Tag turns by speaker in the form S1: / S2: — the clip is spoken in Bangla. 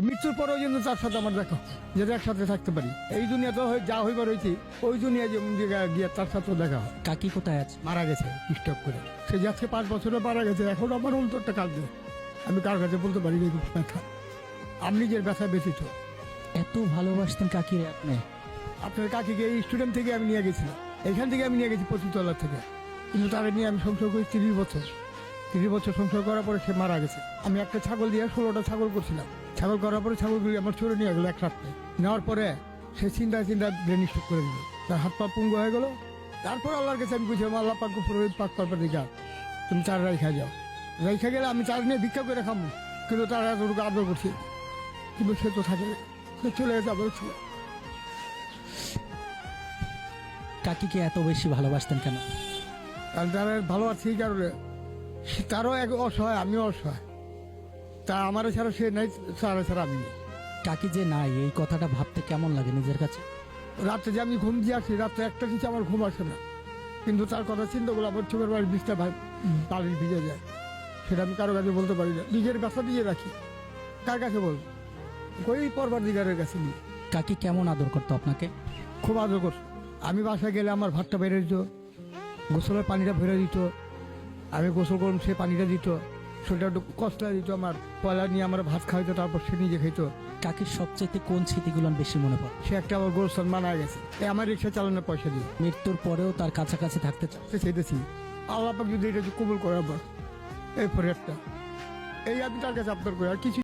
S1: মৃত্যুর পরেও যেন তার সাথে আমার দেখা হয়, যাতে একসাথে থাকতে পারি। এই দুনিয়া তো যা হইবার হয়েছি, ওই দুনিয়া যেমন গিয়ে তার সাথেও দেখা হয়।
S2: কাকি কোথায় আছে?
S1: মারা গেছে স্ট্রোক করে। সে আজকে 5 বছরে মারা গেছে। এখন আমার অন্তরটা কাঁদবে, আমি কার কাছে বলতে পারি না ব্যথা। আমি নিজের ব্যথা ব্যথিত।
S2: এত ভালোবাসতেন কাকিরে আপনি?
S1: আপনার কাকিকে এই স্টুডেন্ট থেকে আমি নিয়ে গেছিলাম, এখান থেকে আমি নিয়ে গেছি 25 তলার থেকে। কিন্তু তাকে নিয়ে আমি সংসার করি 30 বছর। 30 বছর সংসার করার পরে সে মারা গেছে। আমি একটা ছাগল দিয়ে 16টা ছাগল করছিলাম। ছাগল করার পরে ছাগলগুলি আমার চোরে নিয়ে গেলো এক রাত্রে। নেওয়ার পরে সে চিন্তা ব্রেন স্ট্রোক করে দিল, তার হাত পা পুঙ্গ হয়ে গেল। তারপর আল্লাহর কাছে আমি বুঝলাম, আল্লাহ পাক পাক পারবার দিকে তুমি তার রেখা যাও। রেখা গেলে আমি তার নিয়ে ভিক্ষা করে খাবো, কিন্তু তার এতটুকু আদর করছি। কিন্তু সে তো থাকে, সে চলে গেছে আবার ছিল।
S2: কাকিকে এত বেশি ভালোবাসতেন কেন?
S1: কারণ তারা ভালো আছে এই কারণে, তারও এক অসহায়, আমিও অসহায়। তা আমার ছাড়া সে নাই, তারা ছাড়া আমি নেই।
S2: কাকি যে নাই, এই কথাটা ভাবতে কেমন লাগে নিজের কাছে?
S1: রাত্রে যে আমি ঘুম দিয়ে আসি, রাত্রে একটা কিছু আমার ঘুম আসে না, কিন্তু তার কথা চিন্তা করলে আমার চোখের বাড়ির বিষটা পানি ভিজে যায়। সেটা আমি কারো কাছে বলতে পারি না, নিজের ব্যথা দিয়ে রাখি। কার কাছে বলবো? ওই পরবার দিগারের কাছে নিয়ে।
S2: কাকি কেমন আদর করতো আপনাকে?
S1: খুব আদর করতো। আমি বাসায় গেলে আমার ভাতটা বেড়ে দিত, গোসলের পানিটা ভরে দিত, আমি গোসল করুন সে পানিটা দিত, সেটা একটু কষ্ট দিত। আমার পয়লা নিয়ে আমার ভাত খাইতো, তারপর সে নিজে খাইতো।
S2: কাকির সবচেয়ে কোন স্মৃতিগুলো বেশি মনে পড়ে?
S1: সে একটা আমার গোরস্থান মারা গেছে, আমার রিক্সা চালানোর পয়সা দিয়ে।
S2: মৃত্যুর পরেও তার কাছাকাছি থাকতে চান?
S1: চাইতেছি আল্লাহ পাক যদি এটা কবুল করে আবার এই পরে একটা, এই আমি তার কাছে আবদার করি, আর কিছু